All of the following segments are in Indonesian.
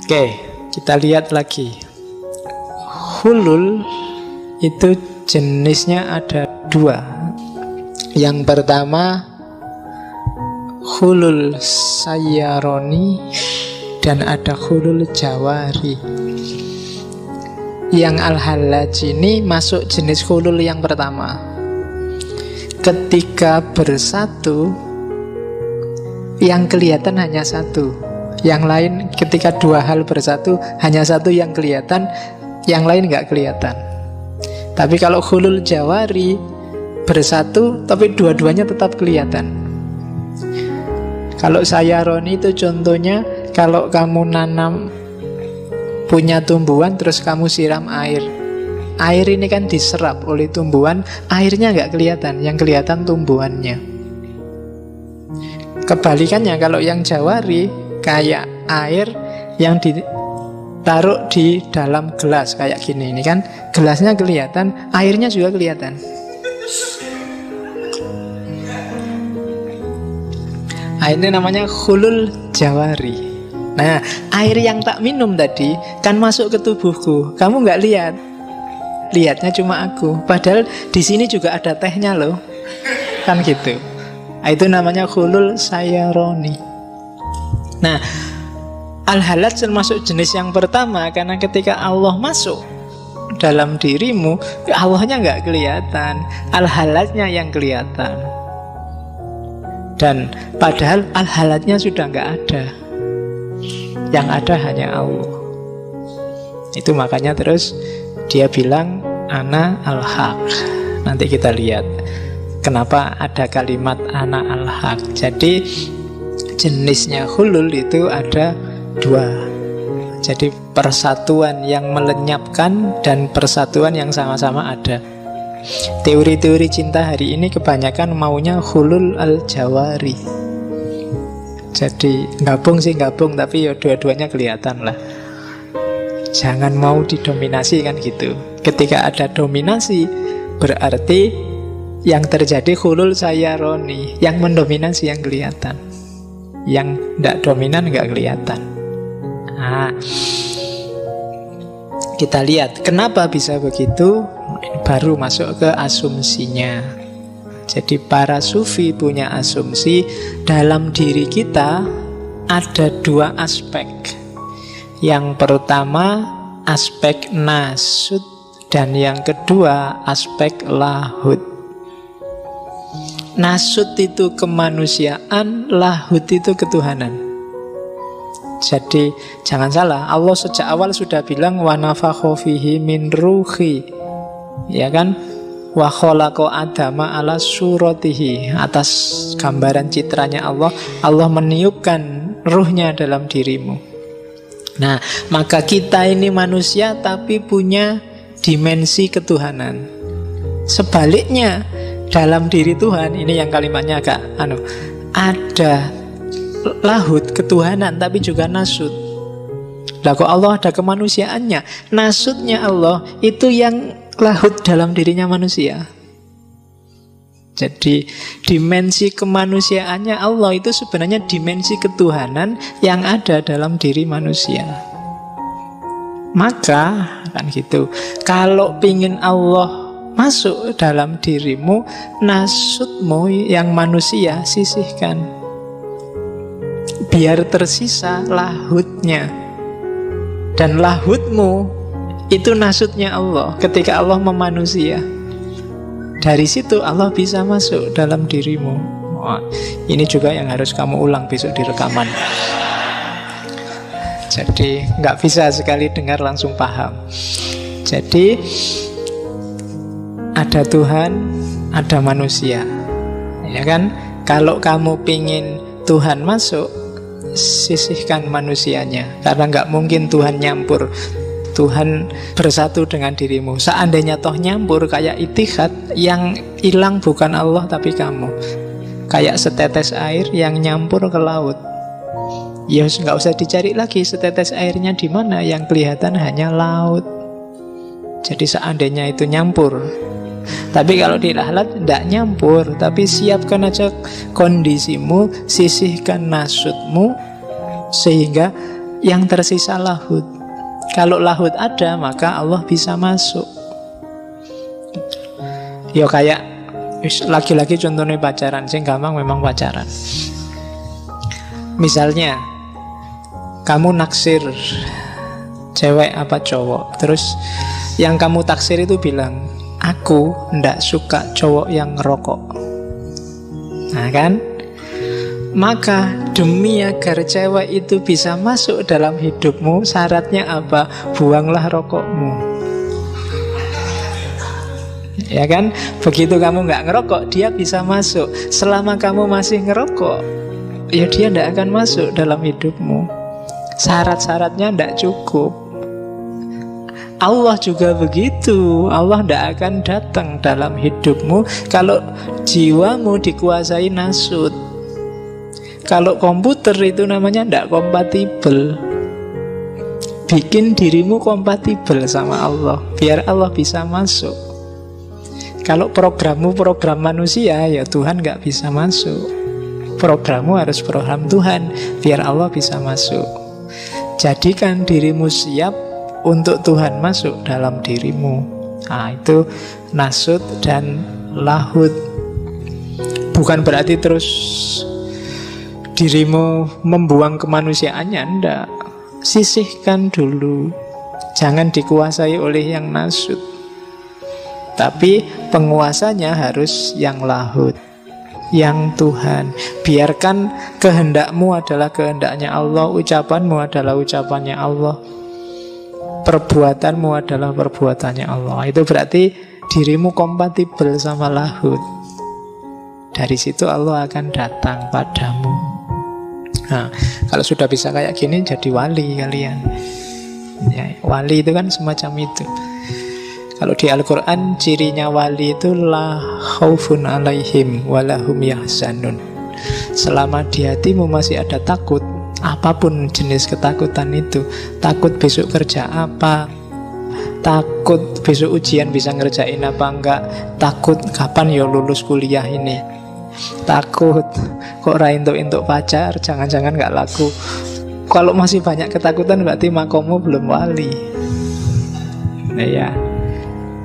Oke, kita lihat lagi. Hulul itu jenisnya ada dua. Yang pertama hulul sayyaroni, dan ada hulul jawari. Yang al-halaj ini masuk jenis hulul yang pertama. Ketika bersatu, yang kelihatan hanya satu. Yang lain ketika dua hal bersatu, hanya satu yang kelihatan, yang lain nggak kelihatan. Tapi kalau hulul jawari, bersatu tapi dua-duanya tetap kelihatan. Kalau sayyaroni itu contohnya, kalau kamu nanam punya tumbuhan terus kamu siram air. Air ini kan diserap oleh tumbuhan, airnya nggak kelihatan, yang kelihatan tumbuhannya. Kebalikannya kalau yang jawari, kayak air yang ditaruh di dalam gelas kayak gini. Ini kan gelasnya kelihatan, airnya juga kelihatan. Ini namanya hulul jawari. Nah, air yang tak minum tadi kan masuk ke tubuhku, kamu nggak lihat, lihatnya cuma aku. Padahal di sini juga ada tehnya loh, kan gitu. Itu namanya hulul sayyaroni. Nah, al-halaj termasuk jenis yang pertama, karena ketika Allah masuk dalam dirimu, Allahnya nggak kelihatan, al-halajnya yang kelihatan. Dan padahal al-halajnya sudah nggak ada, yang ada hanya Allah. Itu makanya terus dia bilang ana al-haq. Nanti kita lihat kenapa ada kalimat ana al-haq. Jadi jenisnya hulul itu ada dua. Jadi persatuan yang melenyapkan dan persatuan yang sama-sama ada. Teori-teori cinta hari ini kebanyakan maunya hulul al-jawari. Jadi gabung sih gabung, tapi ya dua-duanya kelihatan lah. Jangan mau didominasi kan gitu. Ketika ada dominasi, berarti yang terjadi hulul sayyaroni, yang mendominasi yang kelihatan, yang tidak dominan nggak kelihatan. Nah, kita lihat kenapa bisa begitu. Baru masuk ke asumsinya. Jadi para sufi punya asumsi dalam diri kita ada dua aspek. Yang pertama aspek nasut, dan yang kedua aspek lahud. Nasut itu kemanusiaan, lahud itu ketuhanan. Jadi jangan salah, Allah sejak awal sudah bilang wa nafakha fihi min ruhi, ya kan? Wa khalaqa adama ala suratihi, atas gambaran citranya Allah, Allah meniupkan ruhnya dalam dirimu. Nah, maka kita ini manusia tapi punya dimensi ketuhanan. Sebaliknya, dalam diri Tuhan, ini yang kalimatnya agak ada lahud ketuhanan tapi juga nasut. Lah kok Allah ada kemanusiaannya? Nasutnya Allah itu yang lahud dalam dirinya manusia. Jadi dimensi kemanusiaannya Allah itu sebenarnya dimensi ketuhanan yang ada dalam diri manusia. Maka kan gitu, kalau pingin Allah masuk dalam dirimu, nasutmu yang manusia sisihkan, biar tersisa lahudnya. Dan lahudmu itu nasutnya Allah ketika Allah memanusia. Dari situ Allah bisa masuk dalam dirimu. Wah, ini juga yang harus kamu ulang besok di rekaman. Jadi nggak bisa sekali dengar langsung paham. Jadi ada Tuhan, ada manusia, ya kan? Kalau kamu pingin Tuhan masuk, sisihkan manusianya, karena nggak mungkin Tuhan nyampur. Tuhan bersatu dengan dirimu. Seandainya toh nyampur kayak itihad, yang hilang bukan Allah tapi kamu. Kayak setetes air yang nyampur ke laut, ya nggak usah dicari lagi setetes airnya di mana, yang kelihatan hanya laut. Jadi seandainya itu nyampur. Tapi kalau di lahlat tidak nyampur, tapi siapkan aja kondisimu, sisihkan nasutmu, sehingga Yang tersisa lahud. Kalau lahud ada, maka Allah bisa masuk. Ya kayak lagi-lagi contohnya pacaran, sing gampang memang pacaran. Misalnya kamu naksir cewek apa cowok, terus yang kamu taksir itu bilang, aku ndak suka cowok yang ngerokok. Nah kan, maka demi agar cewek itu bisa masuk dalam hidupmu, syaratnya apa? Buanglah rokokmu. Ya kan, begitu kamu nggak ngerokok, dia bisa masuk. Selama kamu masih ngerokok, ya dia ndak akan masuk dalam hidupmu. Syarat-syaratnya ndak cukup. Allah juga begitu. Allah ndak akan datang dalam hidupmu kalau jiwamu dikuasai nasut. Kalau komputer itu namanya ndak kompatibel. Bikin dirimu kompatibel sama Allah, biar Allah bisa masuk. Kalau programmu program manusia, ya Tuhan nggak bisa masuk. Programmu harus program Tuhan, biar Allah bisa masuk. Jadikan dirimu siap untuk Tuhan masuk dalam dirimu. Nah, itu nasut dan lahud. Bukan berarti terus dirimu membuang kemanusiaannya, enggak. Sisihkan dulu. Jangan dikuasai oleh yang nasut. Tapi penguasanya harus yang lahud, yang Tuhan. Biarkan kehendakmu adalah kehendaknya Allah, ucapanmu adalah ucapannya Allah, perbuatanmu adalah perbuatannya Allah. Itu berarti dirimu kompatibel sama lahud. Dari situ Allah akan datang padamu. Nah, kalau sudah bisa kayak gini, jadi wali kalian. Ya, wali itu kan semacam itu. Kalau di Al-Quran cirinya wali itu la khaufun alaihim walahum yahzanun. Selama di hatimu masih ada takut, apapun jenis ketakutan itu, takut besok kerja apa, takut besok ujian bisa ngerjain apa enggak, takut kapan ya lulus kuliah ini, takut kok untuk pacar, jangan-jangan nggak laku. Kalau masih banyak ketakutan berarti makommu belum wali. Nah ya,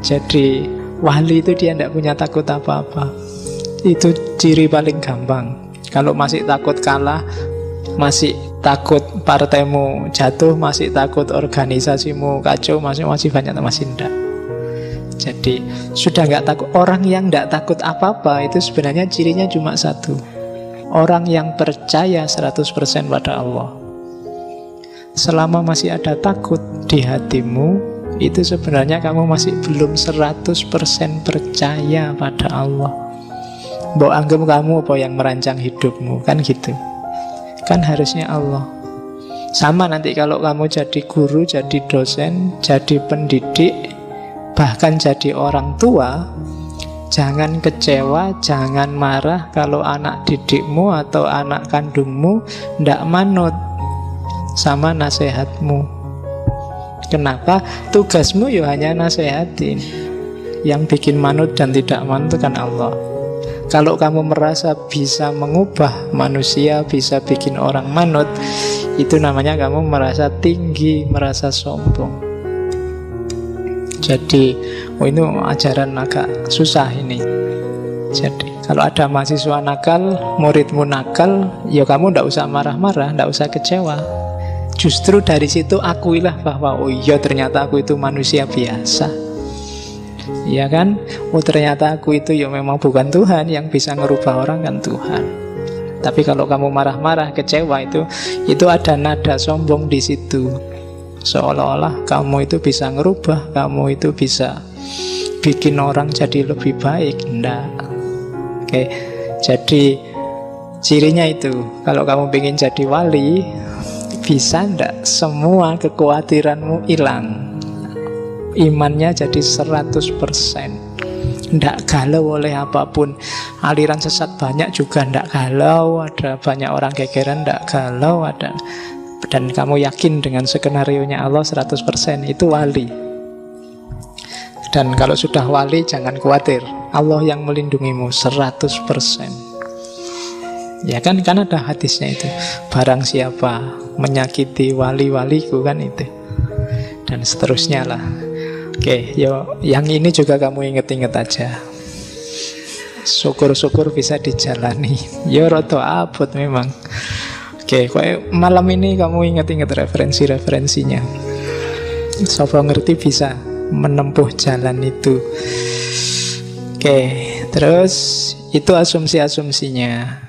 jadi wali itu dia tidak punya takut apa-apa. Itu ciri paling gampang. Kalau masih takut kalah, masih takut partaimu jatuh, masih takut organisasimu kacau, masih banyak, masih tidak. Jadi sudah nggak takut. Orang yang tidak takut apa-apa itu sebenarnya cirinya cuma satu. Orang yang percaya 100% pada Allah. Selama masih ada takut di hatimu, itu sebenarnya kamu masih belum 100% percaya pada Allah. Mbok anggap kamu apa yang merancang hidupmu, kan gitu. Kan harusnya Allah. Sama nanti kalau kamu jadi guru, jadi dosen, jadi pendidik, bahkan jadi orang tua, jangan kecewa, jangan marah kalau anak didikmu atau anak kandungmu ndak manut sama nasihatmu. Kenapa? Tugasmu ya hanya nasehatin. Yang bikin manut dan tidak manut kan Allah. Kalau kamu merasa bisa mengubah manusia, bisa bikin orang manut, itu namanya kamu merasa tinggi, merasa sombong. Jadi, ini ajaran agak susah ini. Jadi, kalau ada mahasiswa nakal, muridmu nakal, ya kamu tidak usah marah-marah, tidak usah kecewa. Justru dari situ akuilah bahwa oh iya ternyata aku itu manusia biasa. Iya kan? Oh ternyata aku itu ya memang bukan Tuhan, yang bisa ngerubah orang kan Tuhan. Tapi kalau kamu marah-marah, kecewa, itu ada nada sombong di situ. Seolah-olah kamu itu bisa ngerubah, kamu itu bisa bikin orang jadi lebih baik. Nggak. Oke. Jadi cirinya itu, kalau kamu ingin jadi wali, bisa ndak semua kekhawatiranmu hilang, imannya jadi 100%, ndak galau oleh apapun. Aliran sesat banyak juga ndak galau, ada banyak orang gegeran ndak galau, ada. Dan kamu yakin dengan skenarionya Allah 100%, itu wali. Dan kalau sudah wali jangan khawatir, Allah yang melindungimu 100%. Ya kan ada hadisnya itu, barang siapa menyakiti wali-waliku, kan itu. Dan seterusnya lah. Oke, yo, yang ini juga kamu inget-inget aja. Syukur-syukur bisa dijalani. Yo roto abot memang. Oke, malam ini kamu inget-inget referensi-referensinya. Sopo ngerti bisa menempuh jalan itu. Oke, terus itu asumsi-asumsinya.